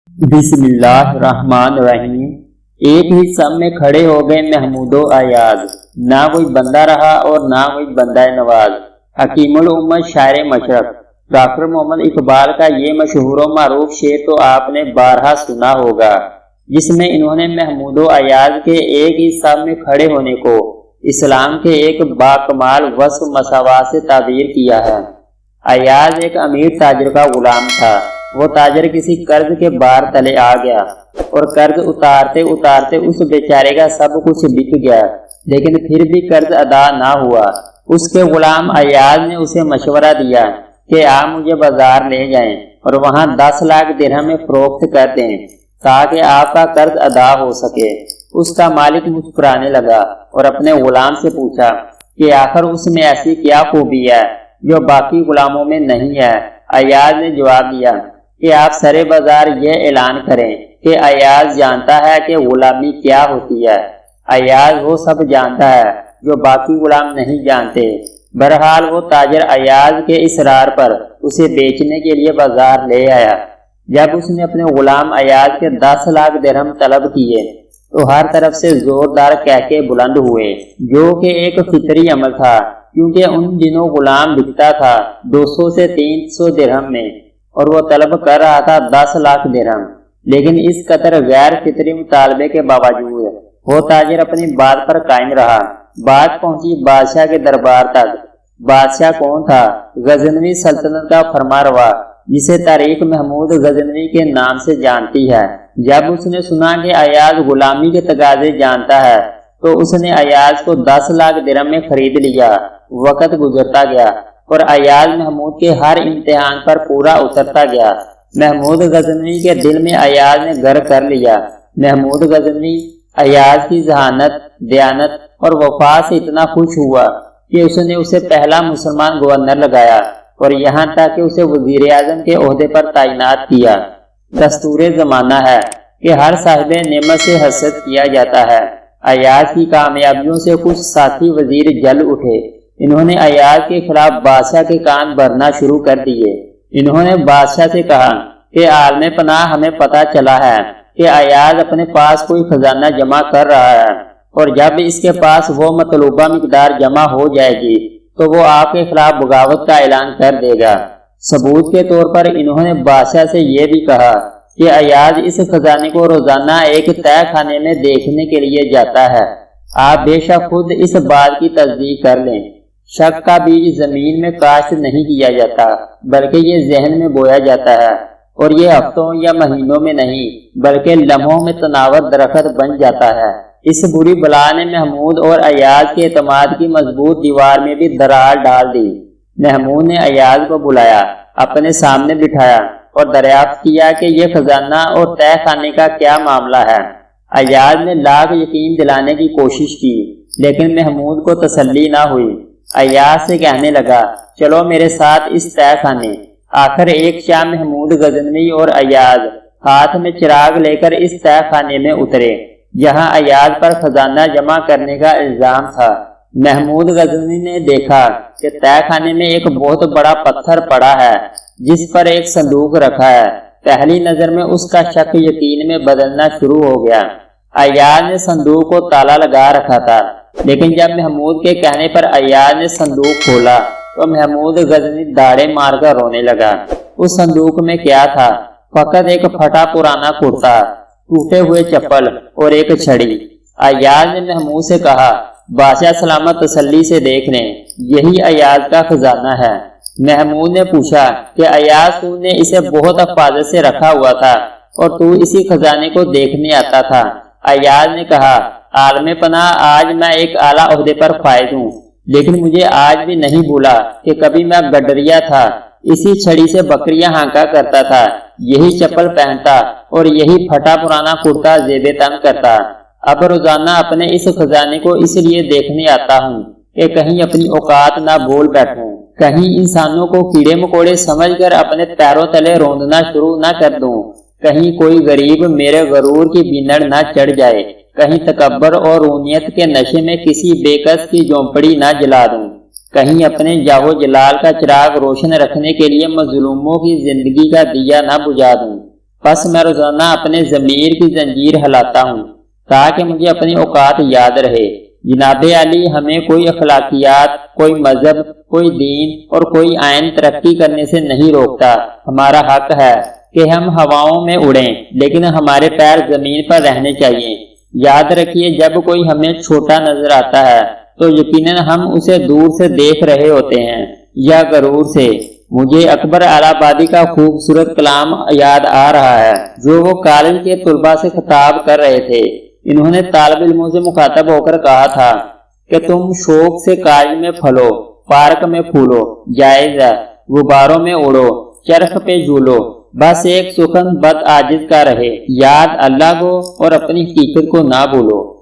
बिस्मिल्लाहिर्रहमानिर्रहीम। एक ही सब में खड़े हो गए महमूदो अयाज, ना कोई बंदा रहा और ना कोई बंदा नवाज। हकीमुल उम्मत शायर मशरक डॉक्टर मोहम्मद इकबाल का ये मशहूर व मारूफ शेर तो आपने बारहा सुना होगा, जिसमें इन्होंने महमूदो अयाज के एक ही सब में खड़े होने को इस्लाम के एक बाकमाल वस्फ मसावात से ताबीर किया है। अयाज एक अमीर ताजर का गुलाम था। वो ताजर किसी कर्ज के बार तले आ गया और कर्ज उतारते उतारते उस बेचारे का सब कुछ बिक गया, लेकिन फिर भी कर्ज अदा ना हुआ। उसके गुलाम अयाज ने उसे मशवरा दिया कि आप मुझे बाजार ले जाएं और वहां 10 लाख दिरहम में फरोख्त कर दें ताकि आपका कर्ज अदा हो सके। उसका मालिक मुस्कुराने लगा और अपने गुलाम से पूछा कि आखिर उसमें ऐसी क्या खूबी है जो बाकी गुलामों में नहीं है। अयाज ने जवाब दिया कि आप सरे बाजार यह ऐलान करें कि अयाज जानता है कि गुलामी क्या होती है। अयाज वो सब जानता है जो बाकी गुलाम नहीं जानते। बहरहाल वो ताजर अयाज के इसरार पर उसे बेचने के लिए बाजार ले आया। जब उसने अपने गुलाम अयाज के 10 लाख दिरहम तलब किए तो हर तरफ से जोरदार कहके बुलंद हुए, जो कि एक फितरी अमल था, क्योंकि उन दिनों गुलाम बिकता था 200 से 300 दिरहम में और वो तलब कर रहा था 10 लाख दिरहम। लेकिन इस कदर गैर फितरी मुतालबे के बावजूद वो ताजिर अपनी बात पर कायम रहा। बात पहुंची बादशाह के दरबार तक। बादशाह कौन था? गजनवी सल्तनत का फरमारवा, जिसे तारीख महमूद गजनवी के नाम से जानती है। जब उसने सुना कि अयाज गुलामी के तकाजे जानता है तो उसने अयाज को 10 लाख दिरहम में खरीद लिया। वक्त गुजरता गया और अयाज महमूद के हर इम्तिहान पर पूरा उतरता गया। महमूद गजनवी के दिल में अयाज ने घर कर लिया। महमूद गजनवी अयाज की जहानत, दयानत और वफा से इतना खुश हुआ कि उसने उसे पहला मुसलमान गवर्नर लगाया और यहाँ तक कि उसे वजीर आजम के ओहदे पर तैनात किया। दस्तूरे जमाना है कि हर साहिब नेमत से हसद किया जाता है। अयाज की कामयाबियों से कुछ साथी वजीर जल उठे। इन्होंने अयाज के खिलाफ बादशाह के कान भरना शुरू कर दिए। इन्होंने बादशाह से कहा कि आलमे पनाह, हमें पता चला है कि अयाज अपने पास कोई खजाना जमा कर रहा है और जब इसके पास वो मतलूबा मिकदार जमा हो जाएगी तो वो आपके खिलाफ बगावत का ऐलान कर देगा। सबूत के तौर पर इन्होंने बादशाह से यह भी कहा कि अयाज इस खजाने को रोजाना एक तय खाने में देखने के लिए जाता है। आप बेशक खुद इस बात की तस्दीक कर लें। शक का बीज जमीन में काश्त नहीं किया जाता, बल्कि ये जहन में बोया जाता है, और ये हफ्तों या महीनों में नहीं बल्कि लम्हों में तनावर दरख्त बन जाता है। इस बुरी बला ने महमूद और अयाज के एतमाद की मजबूत दीवार में भी दरार डाल दी। महमूद ने अयाज को बुलाया, अपने सामने बिठाया और दरियाफ्त किया कि यह खजाना और तय खाने का क्या मामला है। अयाज ने लाख यकीन दिलाने की कोशिश की, लेकिन महमूद को तसल्ली ना हुई। अयाज से कहने लगा, चलो मेरे साथ इस तय खाने। आखिर एक शाम महमूद गजनवी और अयाज हाथ में चिराग लेकर इस तय खाने में उतरे, जहां अयाज पर खजाना जमा करने का इल्जाम था। महमूद गजनवी ने देखा कि तय खाने में एक बहुत बड़ा पत्थर पड़ा है, जिस पर एक संदूक रखा है। पहली नजर में उसका शक यकीन में बदलना शुरू हो गया। अयाज ने संदूक को ताला लगा रखा था, लेकिन जब महमूद के कहने पर अयाज ने संदूक खोला तो महमूद गजनवी दाड़े मारकर रोने लगा। उस संदूक में क्या था? फकत एक फटा पुराना कुर्ता, टूटे हुए चप्पल और एक छड़ी। अयाज ने महमूद से कहा, बादशाह सलामत तसल्ली से देख लें, यही अयाज का खजाना है। महमूद ने पूछा कि अयाज, तूने इसे बहुत हिफाजत से रखा हुआ था और तू इसी खजाने को देखने आता था। अयाज ने कहा, आलमे पनाह, आज मैं एक आला ओहदे पर फायद हूँ, लेकिन मुझे आज भी नहीं भूला कि कभी मैं गडरिया था, इसी छड़ी से बकरियां हांका करता था, यही चप्पल पहनता और यही फटा पुराना कुर्ता जेबे तन करता। अब रोजाना अपने इस खजाने को इसलिए देखने आता हूँ कि कहीं अपनी औकात ना भूल बैठूं, कहीं इंसानों को कीड़े मकोड़े समझकर अपने पैरों तले रोंदना शुरू ना कर दूं, कहीं कोई गरीब मेरे गरूर की बीनड़ ना चढ़ जाए, कहीं तकब्बर और रूनियत के नशे में किसी बेकस की झोंपड़ी ना जला दूं, कहीं अपने जाहो जलाल का चिराग रोशन रखने के लिए मजलूमों की जिंदगी का दिया ना बुझा दूं, بس میں روزانہ اپنے ضمیر کی زنجیر ہلاتا ہوں تاکہ مجھے اپنی اوقات یاد رہے۔ جناب علی ہمیں کوئی اخلاقیات، کوئی مذہب، کوئی دین اور کوئی آئین ترقی کرنے سے نہیں روکتا۔ ہمارا حق ہے کہ ہم ہواؤں میں اڑیں، لیکن ہمارے پیر زمین پر رہنے چاہیے۔ یاد رکھیے، جب کوئی ہمیں چھوٹا نظر آتا ہے تو یقیناً ہم اسے دور سے دیکھ رہے ہوتے ہیں یا غرور سے۔ مجھے اکبر الہ آبادی کا خوبصورت کلام یاد آ رہا ہے جو وہ کالج کے طلباء سے خطاب کر رہے تھے۔ انہوں نے طالب علموں سے مخاطب ہو کر کہا تھا کہ تم شوق سے کالج میں پھلو، پارک میں پھولو، جائز ہے، غباروں میں اڑو، چرخ پہ جھولو، بس ایک سخن بد عاجز کا رہے، یاد اللہ کو اور اپنی حقیقت کو نہ بھولو۔